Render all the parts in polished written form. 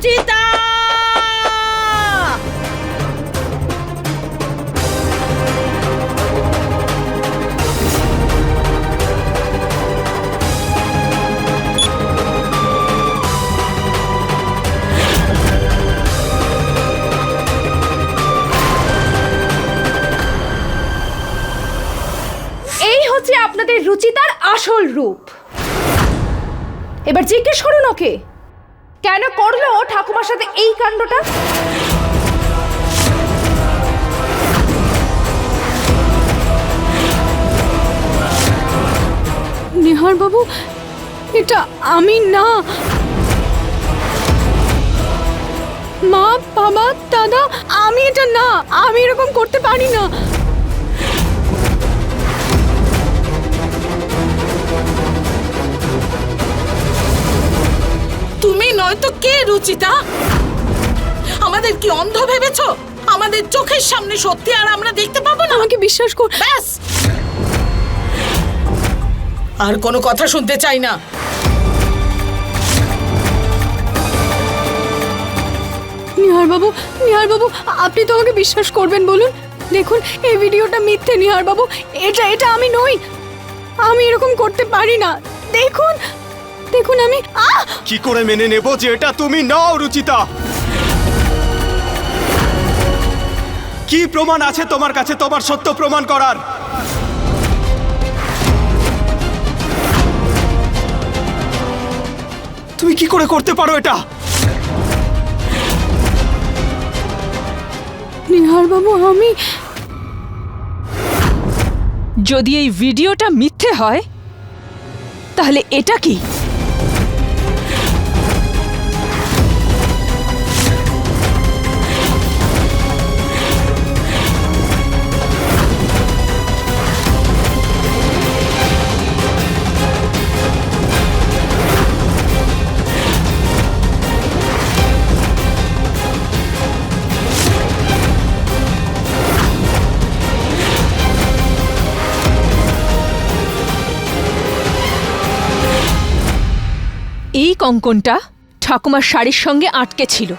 রুচিতা! এই হচ্ছে আপনাদের রুচিতার আসল রূপ। এবার জিজ্ঞেস করুন ওকে কেন করলো ঠাকুমার সাথে এই কাণ্ডটা। নিহার বাবু, এটা আমি না। মা, বাবা, দাদা, আমি এটা না। আমি এরকম করতে পারি না। তুমি নয়তো কে রুচিতা? আমাদের কি অন্ধ ভেবেছো? আমাদের চোখের সামনে সত্যি আর আমরা দেখতে পাবো না? আমাকে বিশ্বাস কর। ব্যাস, আর কোনো কথা শুনতে চাই না। নিহার বাবু, আপনি তো আমাকে বিশ্বাস করবেন বলুন। দেখুন, এই ভিডিওটা মিথ্যে নিহার বাবু। এটা আমি নই। আমি এরকম করতে পারি না। দেখুন আমি কি করে মেনে নেব যে এটা তুমি নও রুচিতা? কি প্রমাণ আছে তোমার কাছে তোমার সত্য প্রমাণ করার? তুমি কি করে করতে পারো এটা? নিহার বাবু, আমি যদি এই ভিডিওটা মিথ্যে হয় তাহলে এটা কি? এই কঙ্কনটা ঠাকুমার শাড়ির সঙ্গে আটকে ছিল।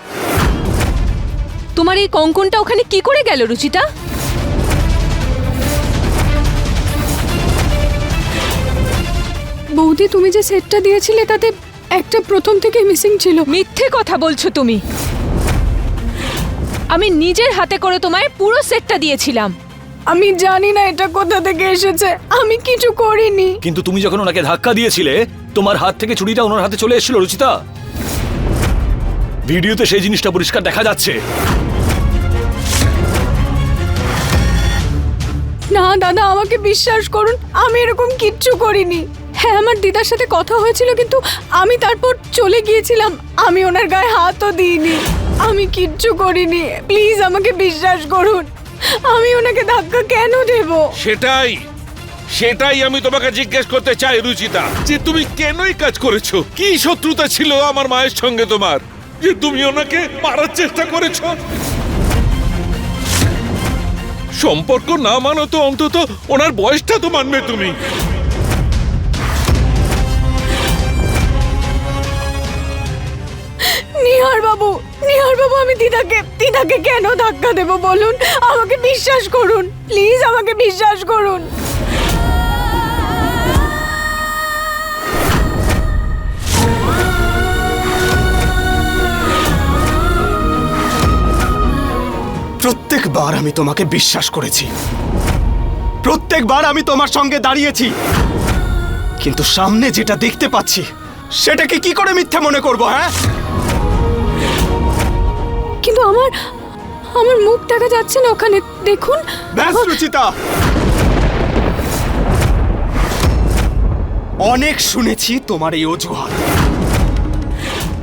তোমার এই কঙ্কনটা ওখানে কি করে গেল রুচিতা? বৌদি, তুমি যে সেটটা দিয়েছিলে তাতে একটা প্রথম থেকে মিসিং ছিল। মিথ্যে কথা বলছো তুমি। আমি নিজের হাতে করে তোমায় পুরো সেটটা দিয়েছিলাম। আমি জানি না এটা কোথা থেকে এসেছে। আমি কিছু করিনি। কিন্তু তুমি যখন ওনাকে ধাক্কা দিয়েছিলে তোমার হাত থেকে চুড়িটা ওনার হাতে চলে এসেছিল রুচিতা। ভিডিওতে সেই জিনিসটা পরিষ্কার দেখা যাচ্ছে। না দাদা, আমাকে বিশ্বাস করুন, আমি এরকম কিচ্ছু করিনি। হ্যাঁ, আমার দিদার সাথে কথা হয়েছিল, কিন্তু আমি তারপর চলে গিয়েছিলাম। আমি ওনার গায়ে হাতও দিইনি। আমি কিচ্ছু করিনি। প্লিজ আমাকে বিশ্বাস করুন। আমি ওনাকে ধাক্কা কেন দেব? সেটাই আমি তোমাকে জিজ্ঞেস করতে চাই রুচিতা, যে তুমি কেনই কাজ করেছো? কি শত্রুতা ছিল আমার মায়ের সঙ্গে তোমার, যে তুমি ওনাকে মারার চেষ্টা করেছো? সম্পর্ক না মানো তো অন্তত ওনার বয়সটা তো মানবে তুমি। নিহার বাবু, আমি দিদাকে কেন ধাক্কা দেব বলুন? আমাকে বিশ্বাস করুন, প্লিজ আমাকে বিশ্বাস করুন। প্রত্যেকবার আমি তোমাকে বিশ্বাস করেছি, প্রত্যেকবার আমি তোমার সঙ্গে দাঁড়িয়েছি, কিন্তু সামনে যেটা দেখতে পাচ্ছি সেটাকে কি করে মিথ্যে মনে করব? হ্যাঁ, কিন্তু আমার মুখ দেখা যাচ্ছে না ওখানে, দেখুন। ব্যাস রুচিতা, অনেক শুনেছি তোমার এই অজুহাত।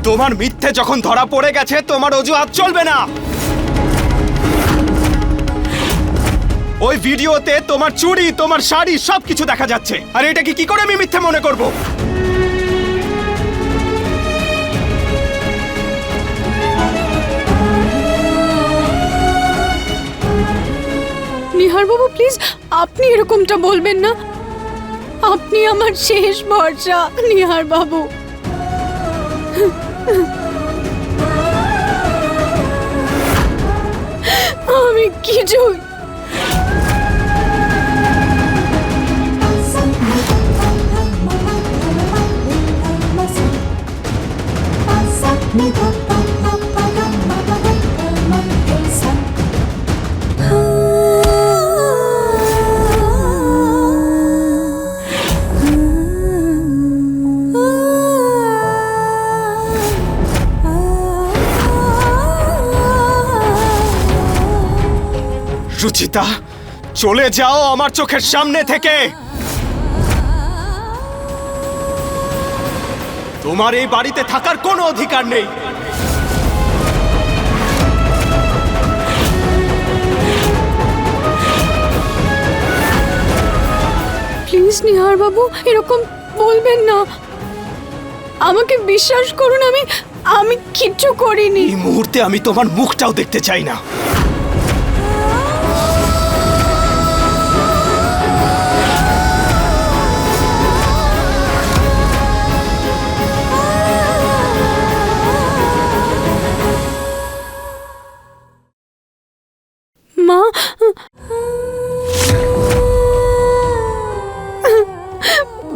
তোমার মিথ্যে যখন ধরা পড়ে গেছে তোমার অজুহাত চলবে না। ওই ভিডিওতে তোমার চুড়ি, তোমার শাড়ি সবকিছু দেখা যাচ্ছে, আর এটাকে কি করে আমি মিথ্যে মনে করব? নিহার বাবু, প্লিজ আপনি এরকমটা বলবেন না। আপনি আমার শেষ ভরসা নিহার বাবু। কিছুই। রুচিতা, চলে যাও আমার চোখের সামনে থেকে। তোমার এই বাড়িতে থাকার কোনো অধিকার নেই। প্লিজ নিহার বাবু, এরকম বলবেন না। আমাকে বিশ্বাস করুন, আমি কিচ্ছু করিনি। এই মুহূর্তে আমি তোমার মুখটাও দেখতে চাই না। মা,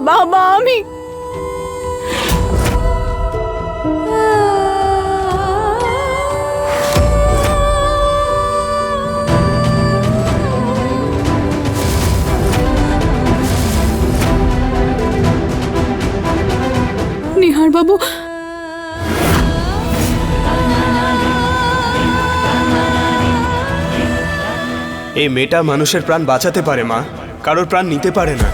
বাবা, আমি নিহার বাবু, এই মেয়েটা মানুষের প্রাণ বাঁচাতে পারে মা, কারোর প্রাণ নিতে পারে না।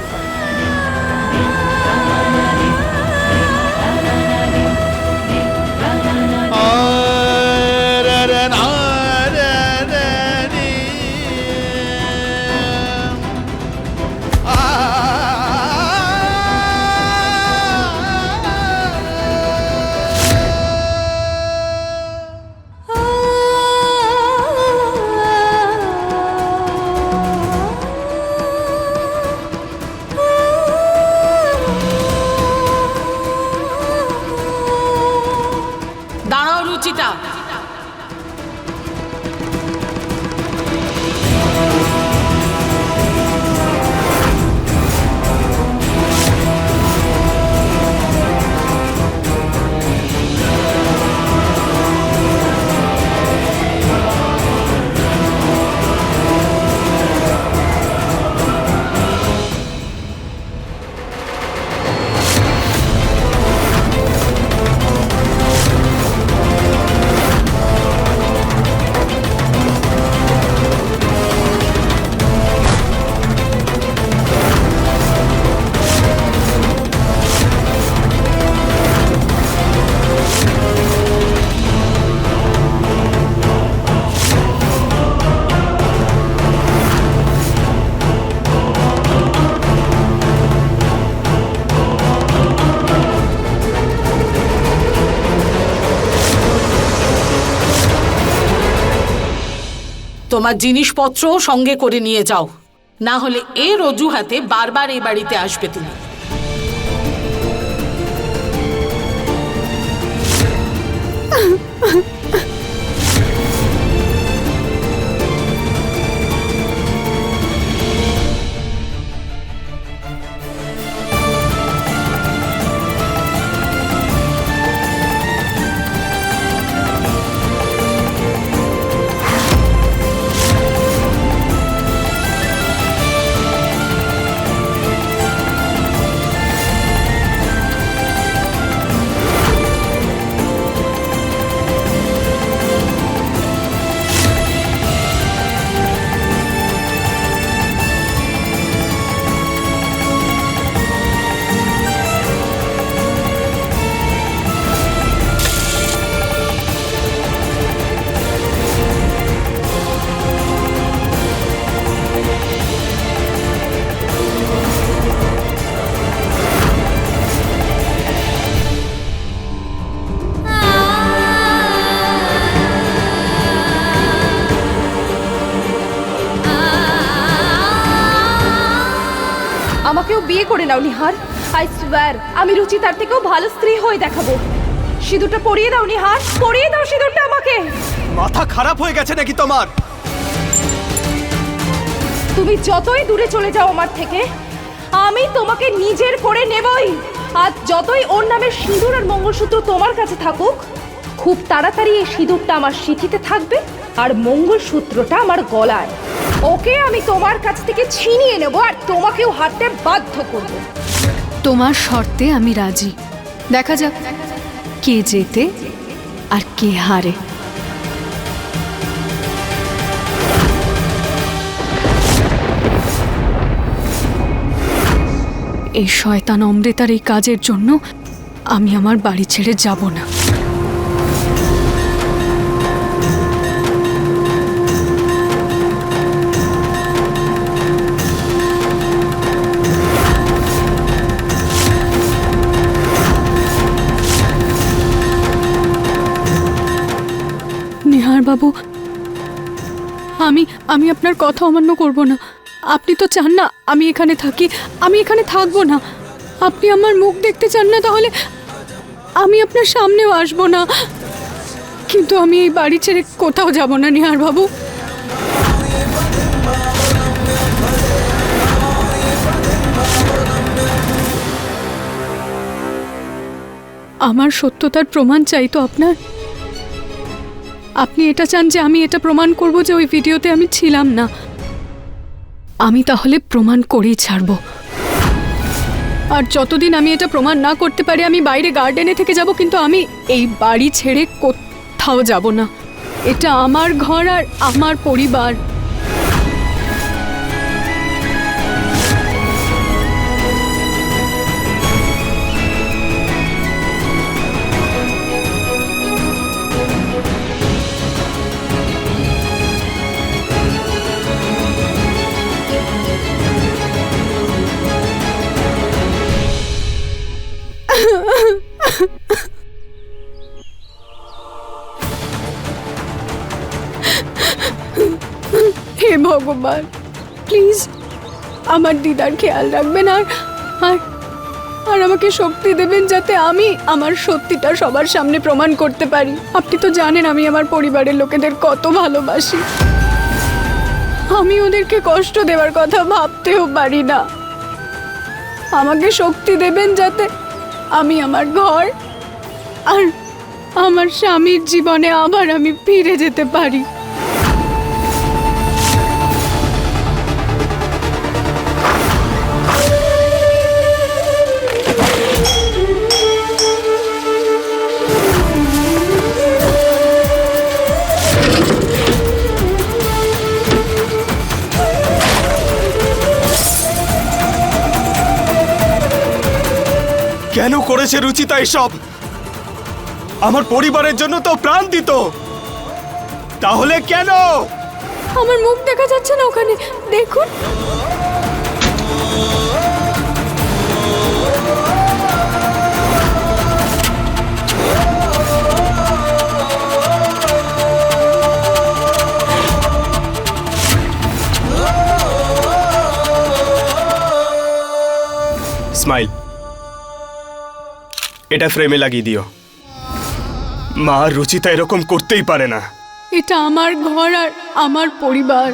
দাঁড়াও রুচিতা। তোমার জিনিসপত্র সঙ্গে করে নিয়ে যাও, না হলে এর অজুহাতে বারবার এই বাড়িতে আসবে তুমি। আমাকেও বিয়ে করে নাও নিহার। আই সোয়্যার আমি রুচিতার থেকেও ভালো স্ত্রী হয়ে দেখাবো। সিঁদুরটা পরিয়ে দাও নিহার, পরিয়ে দাও সিঁদুরটা আমাকে। মাথা খারাপ হয়ে গেছে নাকি তোমার? তুমি যতই দূরে চলে যাও আমার থেকে, আমি তোমাকে নিজের করে নেবই। আর যতই ওর নামের সিঁদুর আর মঙ্গলসূত্র তোমার কাছে থাকুক, খুব তাড়াতাড়ি এই সিঁদুরটা আমার সিঁথিতে থাকবে আর মঙ্গলসূত্রটা আমার গলায়। ওকে আমি তোমার কাছ থেকে ছিনিয়ে নেব আর তোমাকেও হাঁটতে বাধ্য করব। তোমার শর্তে আমি রাজি। দেখা যাক কে জেতে আর কে হারে। এই শয়তান অমৃতার এই কাজের জন্য আমি আমার বাড়ি ছেড়ে যাব না। নিহার বাবু, আমি আপনার কথা অমান্য করব না। আপনি তো চান না আমি এখানে থাকি, আমি এখানে থাকবো না। আপনি আমার মুখ দেখতে চান না, তাহলে আমি আপনার সামনেও আসবো না। কিন্তু আমি এই বাড়ি ছেড়ে কোথাও যাব না নিহার বাবু। আমার সত্যতার প্রমাণ চাই তো আপনার? আপনি এটা চান যে আমি এটা প্রমাণ করব যে ওই ভিডিওতে আমি ছিলাম না? আমি তাহলে প্রমাণ করেই ছাড়ব। আর যতদিন আমি এটা প্রমাণ না করতে পারি আমি বাইরে গার্ডেনে থেকে যাব, কিন্তু আমি এই বাড়ি ছেড়ে কোথাও যাব না। এটা আমার ঘর আর আমার পরিবার। হে ভগবান, প্লিজ আমার দিদার খেয়াল রাখবেন আর আর আমাকে শক্তি দেবেন যাতে আমি আমার সত্যিটা সবার সামনে প্রমাণ করতে পারি। আপনি তো জানেন আমি আমার পরিবারের লোকেদের কত ভালোবাসি। আমি ওদেরকে কষ্ট দেওয়ার কথা ভাবতেও পারি না। আমাকে শক্তি দেবেন যাতে আমি আমার ঘর আর আমার স্বামীর জীবনে আবার আমি ফিরে যেতে পারি। কেন করেছে রুচিতা এসব? আমার পরিবারের জন্য তো প্রাণ দিত, তাহলে কেন? আমার মুখ দেখা যাচ্ছে না ওখানে, দেখুন। স্মাইল, এটা ফ্রেমে লাগিয়ে দিও। মা, রুচিতা এরকম করতেই পারে না। এটা আমার ঘর আর আমার পরিবার।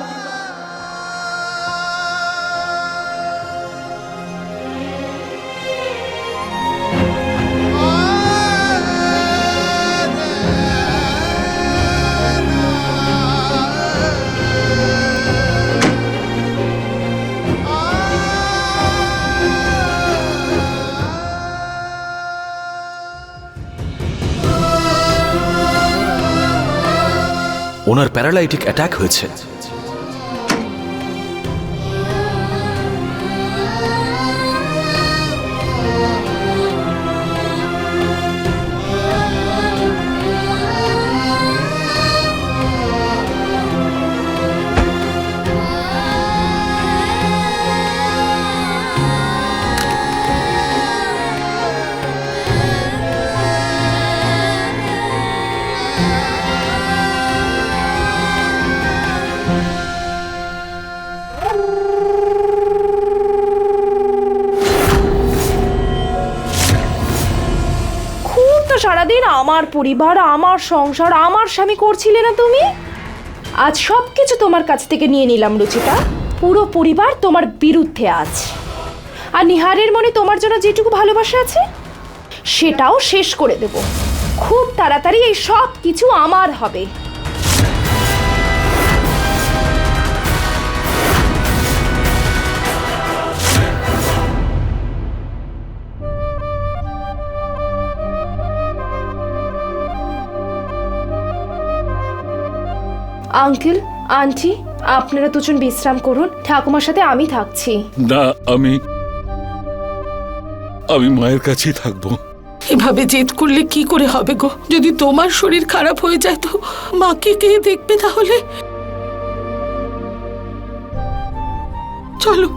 ওনার প্যারালাইটিক অ্যাটাক হয়েছে। সারাদিন আমার পরিবার, আমার সংসার, আমার স্বামী করছিলে না তুমি? আজ সবকিছু তোমার কাছ থেকে নিয়ে নিলাম রুচিতা। পুরো পরিবার তোমার বিরুদ্ধে আছে। আর নিহারের মনে তোমার জন্য যেটুকু ভালোবাসা আছে সেটাও শেষ করে দেব। খুব তাড়াতাড়ি এই সব কিছু আমার হবে। আঙ্কেল, আন্টি, আপনারা দুজন বিশ্রাম করুন। ঠাকুমার সাথে আমি থাকছি। না, আমি মায়ের কাছেই থাকবো। এভাবে জেদ করলে কি করে হবে গো? যদি তোমার শরীর খারাপ হয়ে যায় তো মাকে কে দেখবে তাহলে? চলো।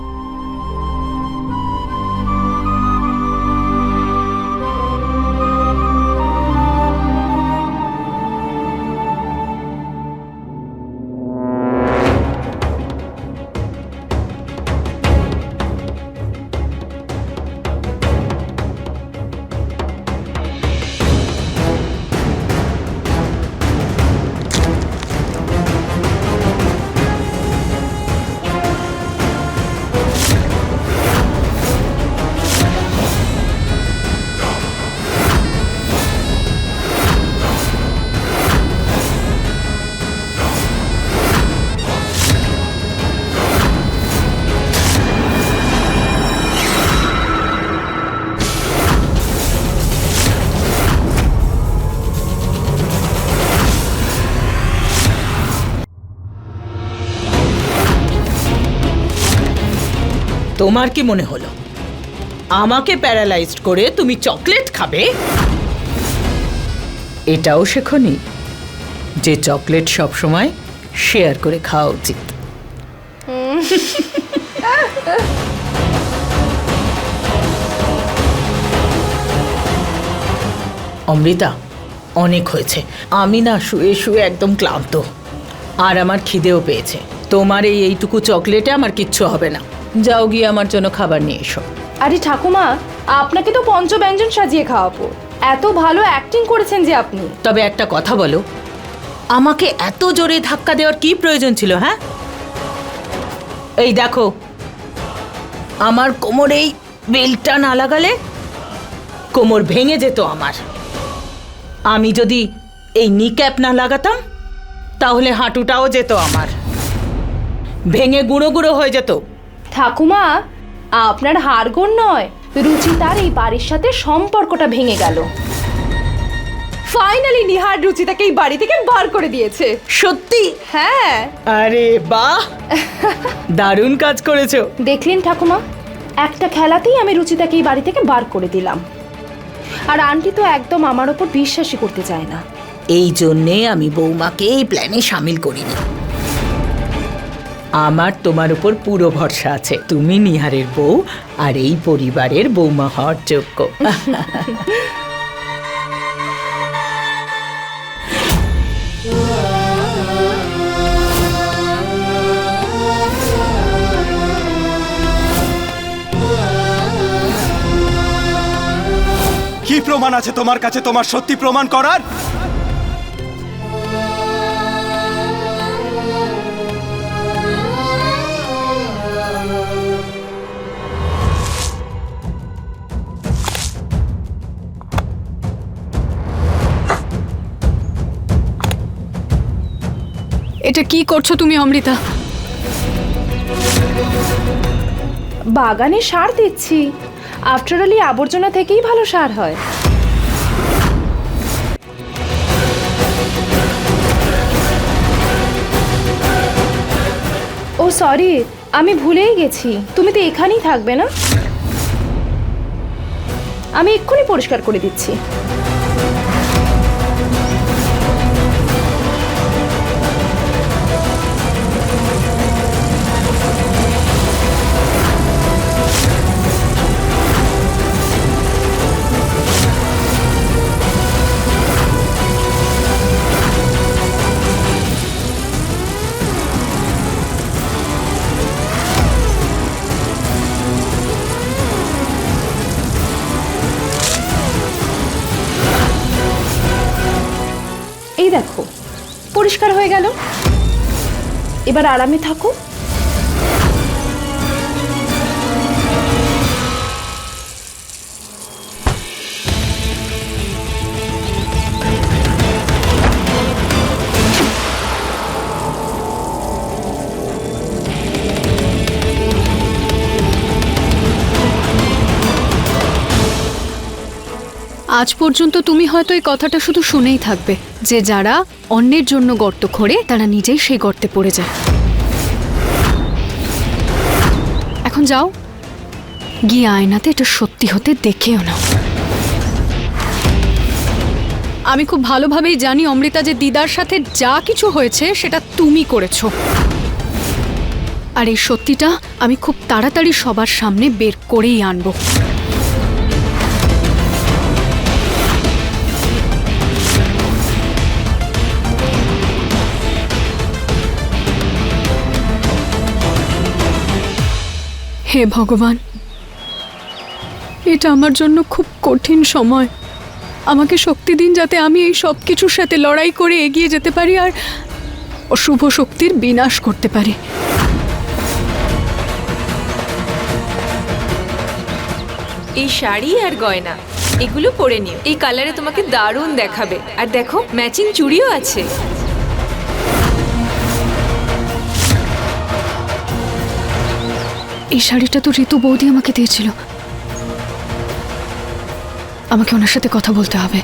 তোমার কি মনে হলো আমাকে প্যারালাইজড করে তুমি চকলেট খাবে? এটাও শেখনি যে চকলেট সব সময় শেয়ার করে খাওয়া উচিত। অমৃতা, অনেক হয়েছে। আমি না শুয়ে শুয়ে একদম ক্লান্ত, আর আমার খিদেও পেয়েছে। তোমার এইটুকু চকলেটে আমার কিচ্ছু হবে না। যাও গিয়ে আমার জন্য খাবার নিয়ে এসো। আরে ঠাকুমা, আপনাকে তো পঞ্চব্যঞ্জন সাজিয়ে খাওয়াবো। এত ভালো অ্যাক্টিং করেছেন যে আপনি। তবে একটা কথা বলো, আমাকে এত জোরে ধাক্কা দেওয়ার কি প্রয়োজন ছিল? হ্যাঁ, এই দেখো, আমার কোমর এই বেল্টটা না লাগালে কোমর ভেঙে যেত আমার। আমি যদি এই নি ক্যাপ না লাগাতাম তাহলে হাঁটুটাও যেত আমার, ভেঙে গুঁড়ো গুঁড়ো হয়ে যেত। ঠাকুমা, আপনার হাড়গোড় নয়, রুচিতার এই বাড়ির সাথে সম্পর্কটা ভেঙে গেল। ফাইনালি নিহার রুচিতাকে এই বাড়ি থেকে বার করে দিয়েছে। সত্যি? হ্যাঁ। আরে বাহ, দারুণ কাজ করেছো। দেখলেন ঠাকুমা, একটা খেলাতেই আমি রুচিতাকে এই বাড়ি থেকে বার করে দিলাম। আর আন্টি তো একদম আমার ওপর বিশ্বাসই করতে চায় না। এই জন্যে আমি বৌমাকে এই প্ল্যানে সামিল করিনি। আমার তোমার উপর পুরো ভরসা আছে। তুমি নিহারের বউ আর এই পরিবারের বৌমা হওয়ার যোগ্য। কি প্রমাণ আছে তোমার কাছে তোমার সত্যি প্রমাণ করার? এটা কি করছো তুমি অমৃতা? বাগানে সার দিচ্ছি। আফটার অল, আবর্জনা থেকেই ভালো সার হয়। ও সরি, আমি ভুলেই গেছি। তুমি তো এখানেই থাকবে না? আমি এক্ষুনি পরিষ্কার করে দিচ্ছি। এই দেখো, পরিষ্কার হয়ে গেল। এবার আরামে থাকো। আজ পর্যন্ত তুমি হয়তো এই কথাটা শুধু শুনেই থাকবে যে যারা অন্যের জন্য গর্ত খোঁড়ে তারা নিজেই সেই গর্তে পড়ে যায়। এখন যাও, গিয়ে আয়নাতে এটা সত্যি হতে দেখেও নাও। আমি খুব ভালোভাবেই জানি অমৃতা যে দিদার সাথে যা কিছু হয়েছে সেটা তুমি করেছো, আর এই সত্যিটা আমি খুব তাড়াতাড়ি সবার সামনে বের করেই আনবো। হে ভগবান, এটা আমার জন্য খুব কঠিন সময়। আমাকে শক্তি দিন যাতে আমি এই সব কিছুর সাথে লড়াই করে এগিয়ে যেতে পারি আর অশুভ শক্তির বিনাশ করতে পারি। এই শাড়ি আর গয়না এগুলো পরে নিও, এই কালারে তোমাকে দারুণ দেখাবে। আর দেখো ম্যাচিং চুড়িও আছে। এই শাড়িটা তো ঋতু বৌদি আমাকে দিয়েছিল। আমাকে ওনার সাথে কথা বলতে হবে।